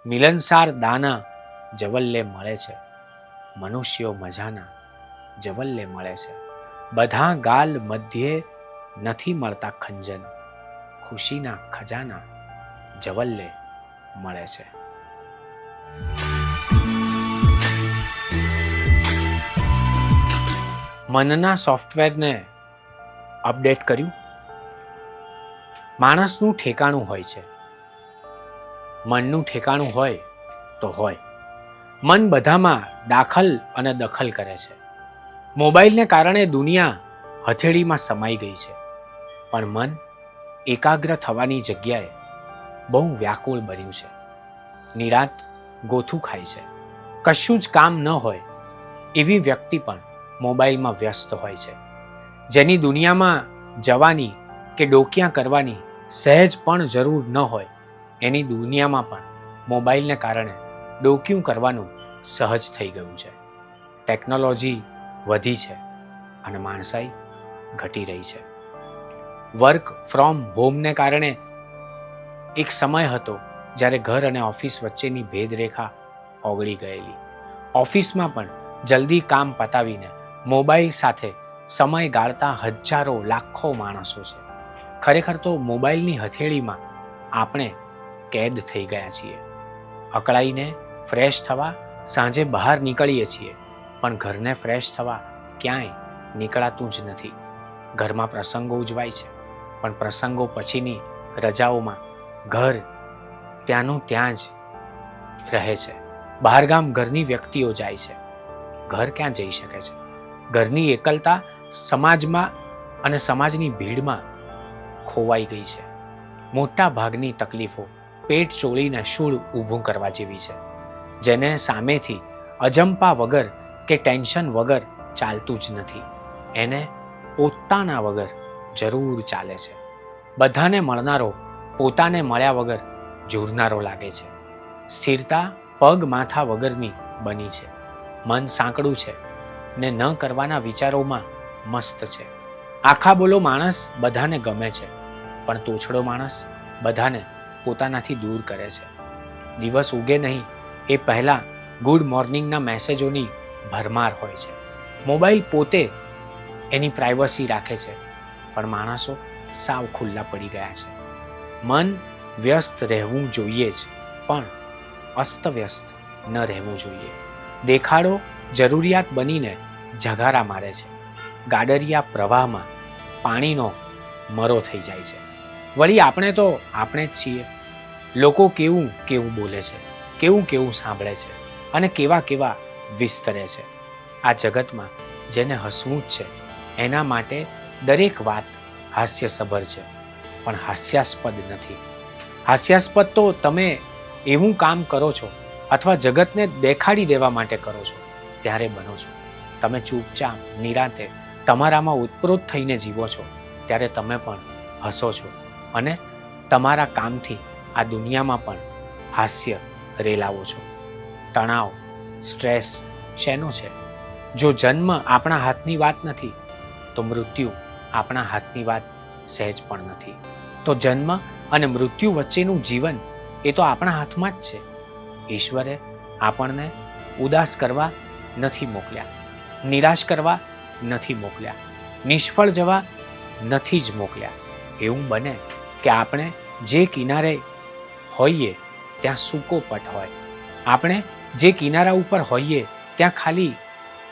મિલનસાર દાના જવલ્લે મળે છે, મનુષ્યો મજાના જવલ્લે મળે છે. બધા ગાલ મધ્યે નથી મળતા ખંજન, ખુશીના ખજાના જવલ્લે મળે છે. મનના સોફ્ટવેરને અપડેટ કર્યું. માણસનું ઠેકાણું હોય છે, મનનું ઠેકાણું હોય તો હોય. મન બધામાં દાખલ અને દખલ કરે છે. મોબાઈલને કારણે દુનિયા હથેળીમાં સમાઈ ગઈ છે, પણ મન એકાગ્ર થવાની જગ્યાએ બહુ વ્યાકુળ બન્યું છે. નિરાંત ગોથું ખાય છે. કશું જ કામ ન હોય એવી વ્યક્તિ પણ મોબાઈલમાં વ્યસ્ત હોય છે. જેની દુનિયામાં જવાની કે ડોકિયા કરવાની સહેજ પણ જરૂર ન હોય, એની દુનિયામાં પણ મોબાઈલને કારણે ડોકિયું કરવાનું સહજ થઈ ગયું છે. ટેકનોલોજી વધી છે અને માણસાઈ ઘટી રહી છે. વર્ક ફ્રોમ હોમને કારણે એક સમય હતો જ્યારે ઘર અને ઓફિસ વચ્ચેની ભેદરેખા ઓગળી ગયેલી. ઓફિસમાં પણ જલ્દી કામ પતાવીને મોબાઈલ સાથે સમય ગાળતા હજારો લાખો માણસો છે. ખરેખર તો મોબાઈલની હથેળીમાં આપણે કેદ થઈ ગયા છીએ. અકળાઈને ફ્રેશ થવા સાંજે બહાર નીકળીએ છીએ, પણ ઘરને ફ્રેશ થવા ક્યાંય નીકળાતું જ નથી. ઘરમાં પ્રસંગો ઉજવાય છે, પણ પ્રસંગો પછીની રજાઓમાં ઘર ત્યાંનું ત્યાં જ રહે છે. બહારગામ ઘરની વ્યક્તિઓ જાય છે, ઘર ક્યાં જઈ શકે છે? ઘરની એકલતા સમાજમાં અને સમાજની ભીડમાં ખોવાઈ ગઈ છે. મોટા ભાગની તકલીફો પેટ ચોળીને શૂળ ઊભું કરવા જેવી છે, જેને સામેથી અજંપા વગર કે ટેન્શન વગર ચાલતું જ નથી. એને પોતાના વગર જરૂર ચાલે છે. બધાને મળનારો પોતાને મળ્યા વગર ઝૂરનારો લાગે છે. સ્થિરતા પગ માથા વગરની બની છે. મન સાંકડું છે ને ન કરવાના વિચારોમાં મસ્ત છે. આખા બોલો માણસ બધાને ગમે છે, પણ તોછડો માણસ બધાને પોતાનાથી દૂર કરે છે. દિવસ ઉગે નહીં એ પહેલાં ગુડ મોર્નિંગના મેસેજોની ભરમાર હોય છે. મોબાઈલ પોતે એની પ્રાઇવસી રાખે છે, પણ માણસો સાવ ખુલ્લા પડી ગયા છે. મન વ્યસ્ત રહેવું જોઈએ જ, પણ અસ્તવ્યસ્ત ન રહેવું જોઈએ. દેખાડો જરૂરિયાત બનીને જગારા મારે છે. ગાડરિયા પ્રવાહમાં પાણીનો મરો થઈ જાય છે. વળી આપણે તો આપણે જ છીએ. લોકો કેવું કેવું બોલે છે, કેવું કેવું સાંભળે છે અને કેવા કેવા વિસ્તરે છે. આ જગતમાં જેને હસવું જ છે એના માટે દરેક વાત હાસ્યસભર છે, પણ હાસ્યાસ્પદ નથી. હાસ્યાસ્પદ તો તમે એવું કામ કરો છો અથવા જગતને દેખાડી દેવા માટે કરો છો ત્યારે બનો છો. તમે ચૂપચાપ નિરાંતે તમારામાં ઉત્પ્રોત થઈને જીવો છો ત્યારે તમે પણ હસો છો અને તમારા કામથી આ દુનિયામાં પણ હાસ્ય રેલાવો છો. તણાવ, સ્ટ્રેસ શેનો છે? જો જન્મ આપણા હાથની વાત નથી, તો મૃત્યુ આપણા હાથની વાત સહેજ પણ નથી. તો જન્મ અને મૃત્યુ વચ્ચેનું જીવન એ તો આપણા હાથમાં જ છે. ઈશ્વરે આપણને ઉદાસ કરવા નથી મોકલ્યા, નિરાશ કરવા નથી મોકલ્યા, નિષ્ફળ જવા નથી જ મોકલ્યા. એવું બને કે આપણે જે કિનારે હોઈએ ત્યાં સૂકો પટ હોય, આપણે જે કિનારા ઉપર હોઈએ ત્યાં ખાલી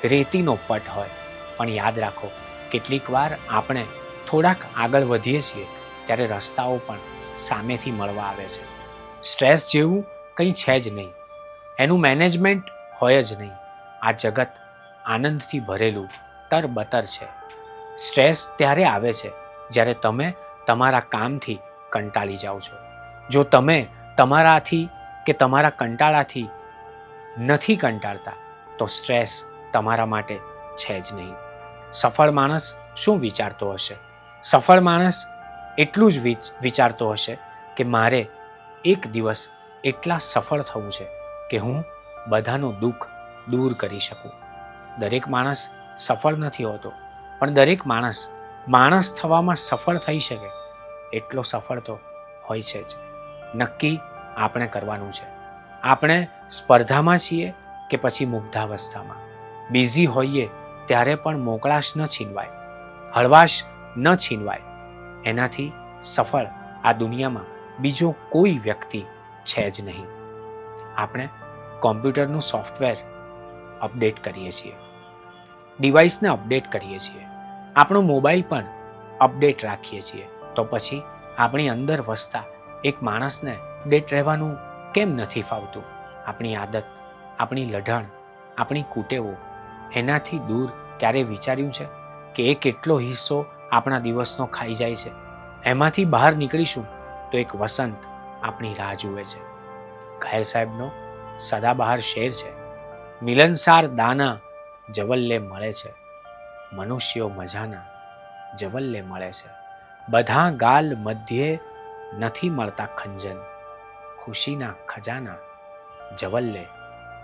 રેતીનો પટ હોય. પણ યાદ રાખો, કેટલીક વાર આપણે થોડાક આગળ વધીએ છીએ ત્યારે રસ્તાઓ પણ સામેથી મળવા આવે છે. સ્ટ્રેસ જેવું કંઈ છે જ નહીં, એનું મેનેજમેન્ટ હોય જ નહીં. આ જગત આનંદથી ભરેલું તરબતર છે. સ્ટ્રેસ ત્યારે આવે છે જ્યારે તમે તમારા કામથી કંટાળી જાઓ છો. જો તમે તમારાથી કે તમારા કંટાળાથી નથી કંટાળતા તો સ્ટ્રેસ તમારા માટે છે જ નહીં. સફળ માણસ શું વિચારતો હશે? સફળ માણસ એટલું જ વિચારતો હશે કે મારે એક દિવસ એટલા સફળ થવું છે કે હું બધાનું દુઃખ દૂર કરી શકું. દરેક માણસ સફળ નથી હોતો, પણ દરેક માણસ થવામાં સફળ થઈ શકે એટલો સફળ તો હોય છે જ. નક્કી આપણે કરવાનું છે. આપણે સ્પર્ધામાં છીએ કે પછી મુગ્ધાવસ્થામાં. બિઝી હોઈએ ત્યારે પણ મોકળાશ ન છીનવાય, હળવાશ ન છીનવાય. એનાથી સફળ આ દુનિયામાં બીજો કોઈ વ્યક્તિ છે જ નહીં. આપણે કોમ્પ્યુટરનું સોફ્ટવેર અપડેટ કરીએ છીએ, ડિવાઇસને અપડેટ કરીએ છીએ, આપણો મોબાઈલ પણ અપડેટ રાખીએ છીએ. તો પછી આપણી અંદર વસતા એક માણસને અપડેટ રહેવાનું કેમ નથી ફાવતું? આપણી આદત, આપણી લઢણ, આપણી કુટેવો, એનાથી દૂર ક્યારે વિચાર્યું છે કે એ કેટલો હિસ્સો આપણા દિવસનો ખાઈ જાય છે? એમાંથી બહાર નીકળીશું તો એક વસંત આપણી રાહ જુએ છે. ઘાયલ સાહેબનો સદાબહાર શેર છે, મિલનસાર દાના જવલ્લે મળે છે, મનુષ્યો મજાના જવલ્લે મળે છે. બધા ગાલ મધ્યે નથી મળતા ખંજન, ખુશીના ખજાના જવલ્લે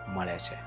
મળે છે.